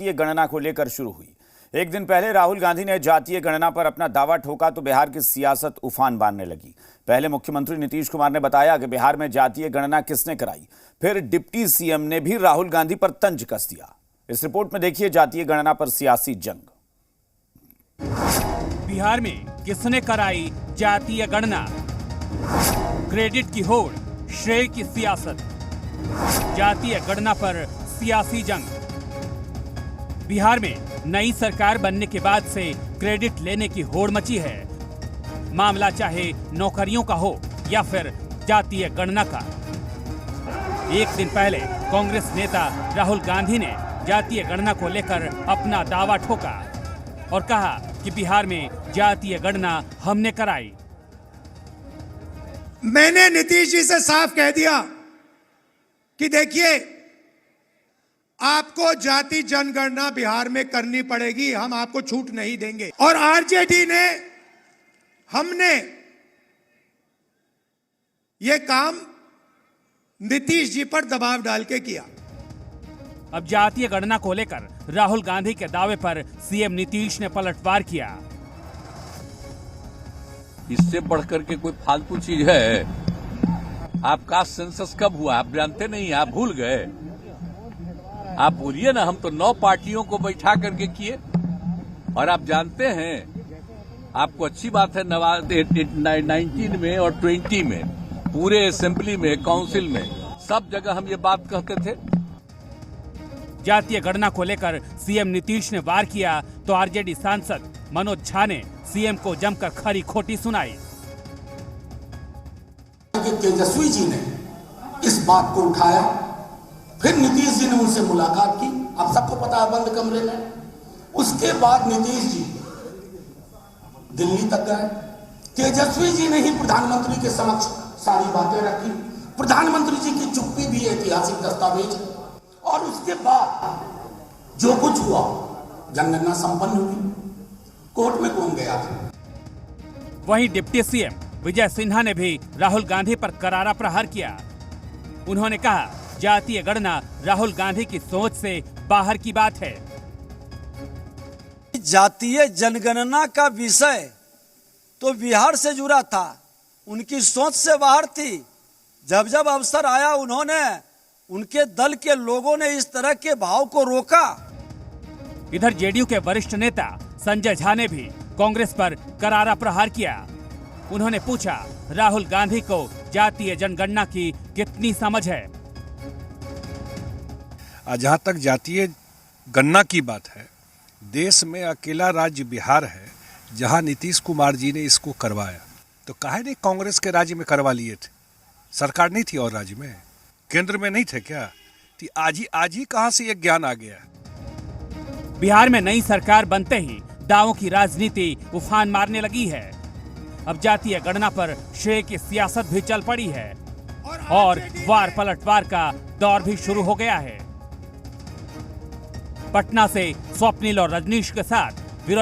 जातीय गणना को लेकर शुरू हुई। एक दिन पहले राहुल गांधी ने जातीय गणना पर अपना दावा ठोका तो बिहार की सियासत उफान बांधने लगी। पहले मुख्यमंत्री नीतीश कुमार ने बताया कि बिहार में जातीय गणना किसने कराई। फिर डिप्टी सीएम ने भी राहुल गांधी पर तंज कस दिया। इस रिपोर्ट में देखिए जातीय गणना पर सियासी जंग। बिहार में किसने कराई जातीय गणना? क्रेडिट की होड़, श्रेय की सियासत। जातीय गणना पर सियासी जंग। बिहार में नई सरकार बनने के बाद से क्रेडिट लेने की होड़ मची है। मामला चाहे नौकरियों का हो या फिर जातीय गणना का। एक दिन पहले कांग्रेस नेता राहुल गांधी ने जातीय गणना को लेकर अपना दावा ठोका और कहा कि बिहार में जातीय गणना हमने कराई। मैंने नीतीश जी से साफ कह दिया कि देखिए, आपको जाति जनगणना बिहार में करनी पड़ेगी, हम आपको छूट नहीं देंगे। और आरजेडी ने, हमने ये काम नीतीश जी पर दबाव डाल के किया। अब जातीय गणना को लेकर राहुल गांधी के दावे पर सीएम नीतीश ने पलटवार किया। इससे बढ़कर के कोई फालतू चीज है? आपका सेंसस कब हुआ? आप जानते नहीं, आप भूल गए। आप बोलिए ना, हम तो 9 पार्टियों को बैठा करके किए। और आप जानते हैं, आपको अच्छी बात है, 19 में और 20 में पूरे असेंबली में, काउंसिल में, सब जगह हम ये बात कहते थे। जातीय गणना को लेकर सीएम नीतीश ने वार किया तो आरजेडी सांसद मनोज झा ने सीएम को जमकर खरी खोटी सुनाई। तेजस्वी जी ने इस बात को उठाया, फिर नीतीश जी ने उनसे मुलाकात की। अब सबको पता है, बंद कमरे में। उसके बाद नीतीश जी दिल्ली तक गए। तेजस्वी जी ने ही प्रधानमंत्री के समक्ष सारी बातें रखी। प्रधानमंत्री जी की चुप्पी भी ऐतिहासिक दस्तावेज है। और उसके बाद जो कुछ हुआ, जनगणना संपन्न हुई। कोर्ट में कौन गया था? वहीं डिप्टी सीएम विजय सिन्हा ने भी राहुल गांधी पर करारा प्रहार किया। उन्होंने कहा, जातीय गणना राहुल गांधी की सोच से बाहर की बात है। जातीय जनगणना का विषय तो बिहार से जुड़ा था, उनकी सोच से बाहर थी। जब जब अवसर आया, उन्होंने, उनके दल के लोगों ने इस तरह के भाव को रोका। इधर जेडीयू के वरिष्ठ नेता संजय झा ने भी कांग्रेस पर करारा प्रहार किया। उन्होंने पूछा, राहुल गांधी को जातीय जनगणना की कितनी समझ है? जहाँ तक जातीय गणना की बात है, देश में अकेला राज्य बिहार है जहाँ नीतीश कुमार जी ने इसको करवाया। तो काहे नहीं कांग्रेस के राज्य में करवा लिए थे? सरकार नहीं थी और राज्य में, केंद्र में नहीं थे क्या? तो आज ही कहाँ से ये ज्ञान आ गया? बिहार में नई सरकार बनते ही दावों की राजनीति उफान मारने लगी है। अब जातीय गणना पर श्रेय की सियासत भी चल पड़ी है और वार पलटवार का दौर भी शुरू हो गया है। पटना से स्वप्निल और रजनीश के साथ